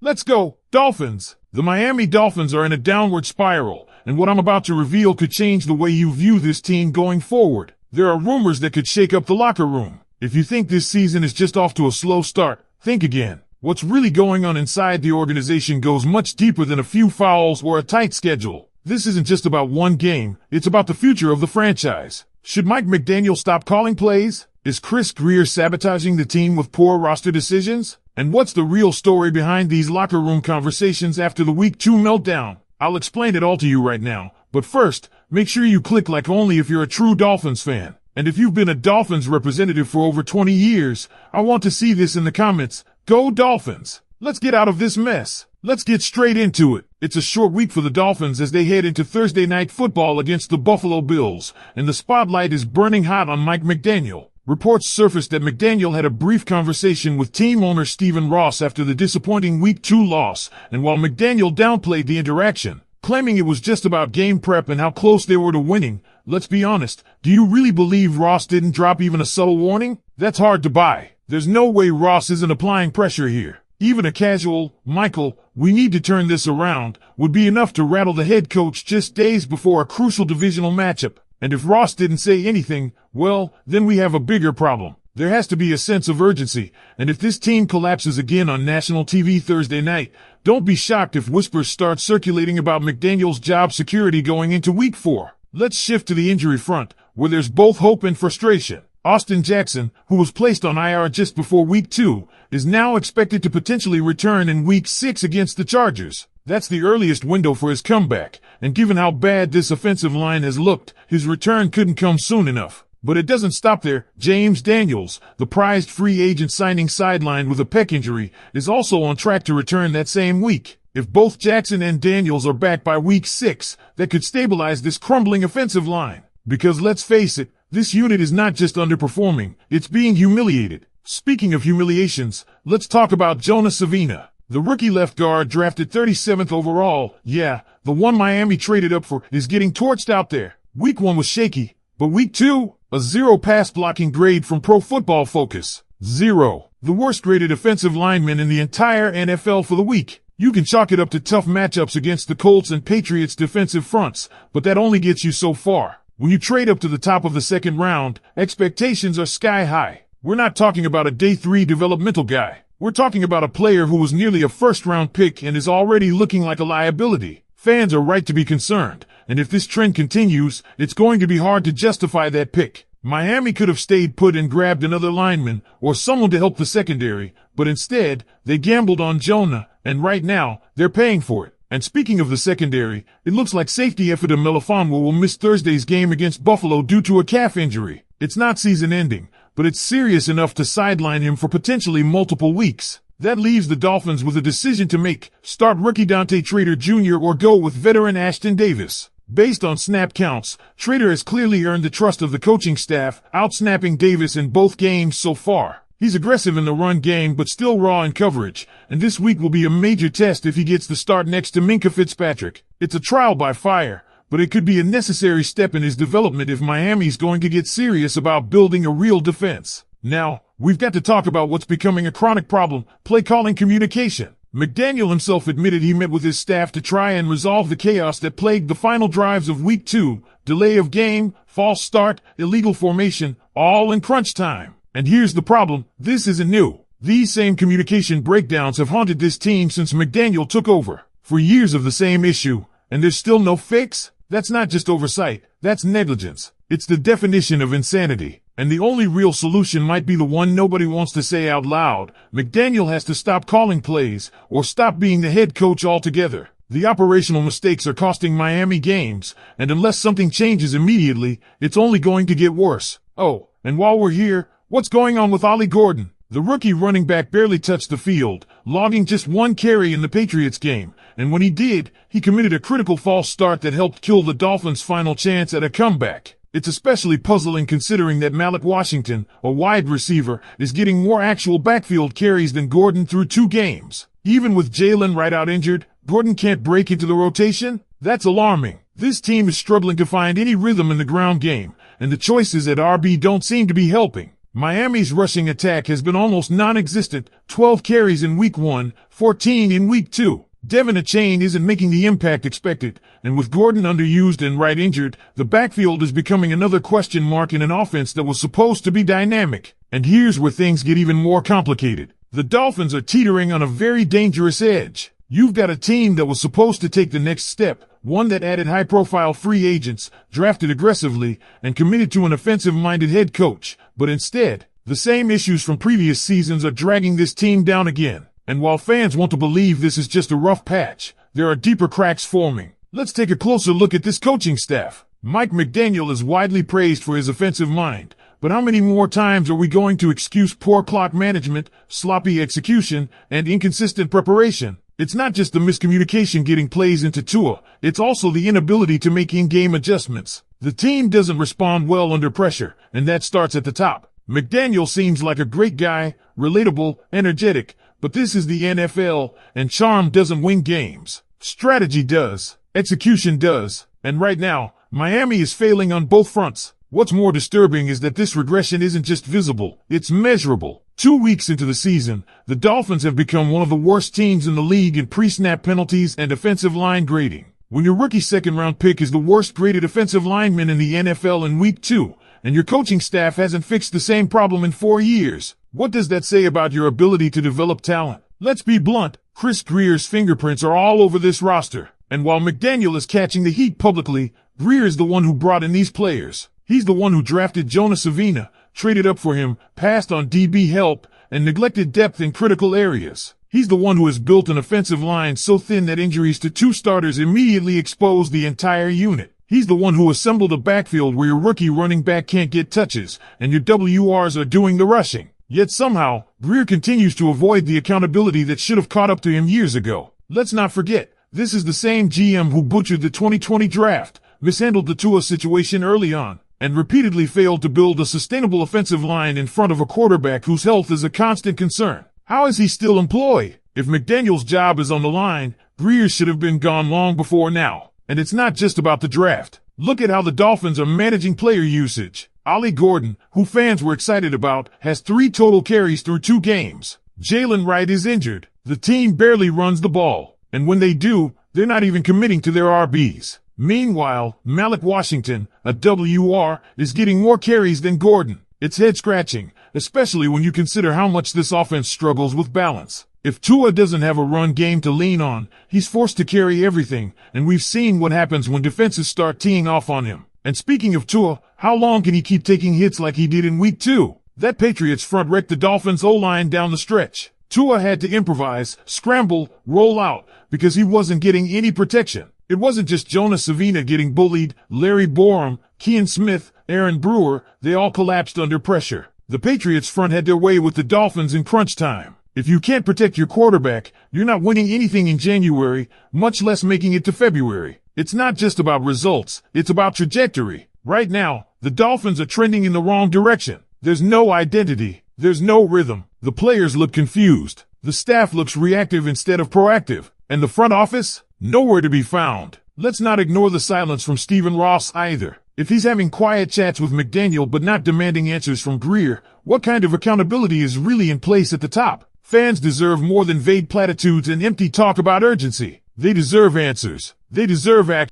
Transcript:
Let's go, Dolphins! The Miami Dolphins are in a downward spiral, and what I'm about to reveal could change the way you view this team going forward. There are rumors that could shake up the locker room. If you think this season is just off to a slow start, think again. What's really going on inside the organization goes much deeper than a few fouls or a tight schedule. This isn't just about one game, it's about the future of the franchise. Should Mike McDaniel stop calling plays? Is Chris Greer sabotaging the team with poor roster decisions? And what's the real story behind these locker room conversations after the Week 2 meltdown? I'll explain it all to you right now, but first, make sure you click like only if you're a true Dolphins fan. And if you've been a Dolphins representative for over 20 years, I want to see this in the comments. Go Dolphins! Let's get out of this mess. Let's get straight into it. It's a short week for the Dolphins as they head into Thursday Night Football against the Buffalo Bills, and the spotlight is burning hot on Mike McDaniel. Reports surfaced that McDaniel had a brief conversation with team owner Stephen Ross after the disappointing Week 2 loss, and while McDaniel downplayed the interaction, claiming it was just about game prep and how close they were to winning, let's be honest, do you really believe Ross didn't drop even a subtle warning? That's hard to buy. There's no way Ross isn't applying pressure here. Even a casual, "Michael, we need to turn this around," would be enough to rattle the head coach just days before a crucial divisional matchup. And if Ross didn't say anything, well, then we have a bigger problem. There has to be a sense of urgency, and if this team collapses again on national TV Thursday night, don't be shocked if whispers start circulating about McDaniel's job security going into Week 4. Let's shift to the injury front, where there's both hope and frustration. Austin Jackson, who was placed on IR just before Week 2, is now expected to potentially return in Week 6 against the Chargers. That's the earliest window for his comeback, and given how bad this offensive line has looked, his return couldn't come soon enough. But it doesn't stop there. James Daniels, the prized free agent signing sidelined with a pec injury, is also on track to return that same week. If both Jackson and Daniels are back by Week 6, that could stabilize this crumbling offensive line. Because let's face it, this unit is not just underperforming, it's being humiliated. Speaking of humiliations, let's talk about Jonah Savina. The rookie left guard drafted 37th overall, yeah, the one Miami traded up for, is getting torched out there. Week 1 was shaky, but Week 2, a 0 pass blocking grade from Pro Football Focus. 0. The worst graded offensive lineman in the entire NFL for the week. You can chalk it up to tough matchups against the Colts and Patriots defensive fronts, but that only gets you so far. When you trade up to the top of the second round, expectations are sky high. We're not talking about a day 3 developmental guy. We're talking about a player who was nearly a first-round pick and is already looking like a liability. Fans are right to be concerned, and if this trend continues, it's going to be hard to justify that pick. Miami could have stayed put and grabbed another lineman or someone to help the secondary, but instead, they gambled on Jonah, and right now, they're paying for it. And speaking of the secondary, it looks like safety Efedim Melifonwu will miss Thursday's game against Buffalo due to a calf injury. It's not season-ending, but it's serious enough to sideline him for potentially multiple weeks. That leaves the Dolphins with a decision to make: start rookie Dante Trader Jr. or go with veteran Ashton Davis. Based on snap counts, Trader has clearly earned the trust of the coaching staff, outsnapping Davis in both games so far. He's aggressive in the run game but still raw in coverage, and this week will be a major test if he gets the start next to Minkah Fitzpatrick. It's a trial by fire, but it could be a necessary step in his development if Miami's going to get serious about building a real defense. Now, we've got to talk about what's becoming a chronic problem: play calling communication. McDaniel himself admitted he met with his staff to try and resolve the chaos that plagued the final drives of Week 2, delay of game, false start, illegal formation, all in crunch time. And here's the problem: this isn't new. These same communication breakdowns have haunted this team since McDaniel took over. For years of the same issue, and there's still no fix? That's not just oversight, that's negligence. It's the definition of insanity. And the only real solution might be the one nobody wants to say out loud: McDaniel has to stop calling plays, or stop being the head coach altogether. The operational mistakes are costing Miami games, and unless something changes immediately, it's only going to get worse. Oh, and while we're here, what's going on with Ollie Gordon? The rookie running back barely touched the field, logging just 1 carry in the Patriots game, and when he did, he committed a critical false start that helped kill the Dolphins' final chance at a comeback. It's especially puzzling considering that Malik Washington, a wide receiver, is getting more actual backfield carries than Gordon through 2 games. Even with Jalen Rideout injured, Gordon can't break into the rotation? That's alarming. This team is struggling to find any rhythm in the ground game, and the choices at RB don't seem to be helping. Miami's rushing attack has been almost non-existent, 12 carries in week 1, 14 in week 2. Devin Achane isn't making the impact expected, and with Gordon underused and Wright injured, the backfield is becoming another question mark in an offense that was supposed to be dynamic. And here's where things get even more complicated. The Dolphins are teetering on a very dangerous edge. You've got a team that was supposed to take the next step, one that added high-profile free agents, drafted aggressively, and committed to an offensive-minded head coach. But instead, the same issues from previous seasons are dragging this team down again. And while fans want to believe this is just a rough patch, there are deeper cracks forming. Let's take a closer look at this coaching staff. Mike McDaniel is widely praised for his offensive mind, but how many more times are we going to excuse poor clock management, sloppy execution, and inconsistent preparation? It's not just the miscommunication getting plays into Tua, it's also the inability to make in-game adjustments. The team doesn't respond well under pressure, and that starts at the top. McDaniel seems like a great guy, relatable, energetic, but this is the NFL, and charm doesn't win games. Strategy does. Execution does. And right now, Miami is failing on both fronts. What's more disturbing is that this regression isn't just visible, it's measurable. 2 weeks into the season, the Dolphins have become one of the worst teams in the league in pre-snap penalties and offensive line grading. When your rookie second-round pick is the worst-graded offensive lineman in the NFL in week 2, and your coaching staff hasn't fixed the same problem in 4 years, what does that say about your ability to develop talent? Let's be blunt, Chris Grier's fingerprints are all over this roster. And while McDaniel is catching the heat publicly, Grier is the one who brought in these players. He's the one who drafted Jonas Savina, traded up for him, passed on DB help, and neglected depth in critical areas. He's the one who has built an offensive line so thin that injuries to 2 starters immediately expose the entire unit. He's the one who assembled a backfield where your rookie running back can't get touches, and your WRs are doing the rushing. Yet somehow, Grier continues to avoid the accountability that should have caught up to him years ago. Let's not forget, this is the same GM who butchered the 2020 draft, mishandled the Tua situation early on, and repeatedly failed to build a sustainable offensive line in front of a quarterback whose health is a constant concern. How is he still employed? If McDaniel's job is on the line, Grier should have been gone long before now. And it's not just about the draft. Look at how the Dolphins are managing player usage. Ollie Gordon, who fans were excited about, has 3 total carries through 2 games. Jalen Wright is injured. The team barely runs the ball. And when they do, they're not even committing to their RBs. Meanwhile, Malik Washington, a WR, is getting more carries than Gordon. It's head-scratching, especially when you consider how much this offense struggles with balance. If Tua doesn't have a run game to lean on, he's forced to carry everything, and we've seen what happens when defenses start teeing off on him. And speaking of Tua, how long can he keep taking hits like he did in week 2? That Patriots front wrecked the Dolphins' O-line down the stretch. Tua had to improvise, scramble, roll out, because he wasn't getting any protection. It wasn't just Jonas Savina getting bullied, Larry Borum, Kean Smith, Aaron Brewer, they all collapsed under pressure. The Patriots front had their way with the Dolphins in crunch time. If you can't protect your quarterback, you're not winning anything in January, much less making it to February. It's not just about results, it's about trajectory. Right now, the Dolphins are trending in the wrong direction. There's no identity. There's no rhythm. The players look confused. The staff looks reactive instead of proactive. And the front office? Nowhere to be found. Let's not ignore the silence from Stephen Ross either. If he's having quiet chats with McDaniel but not demanding answers from Grier, what kind of accountability is really in place at the top? Fans deserve more than vague platitudes and empty talk about urgency. They deserve answers. They deserve action.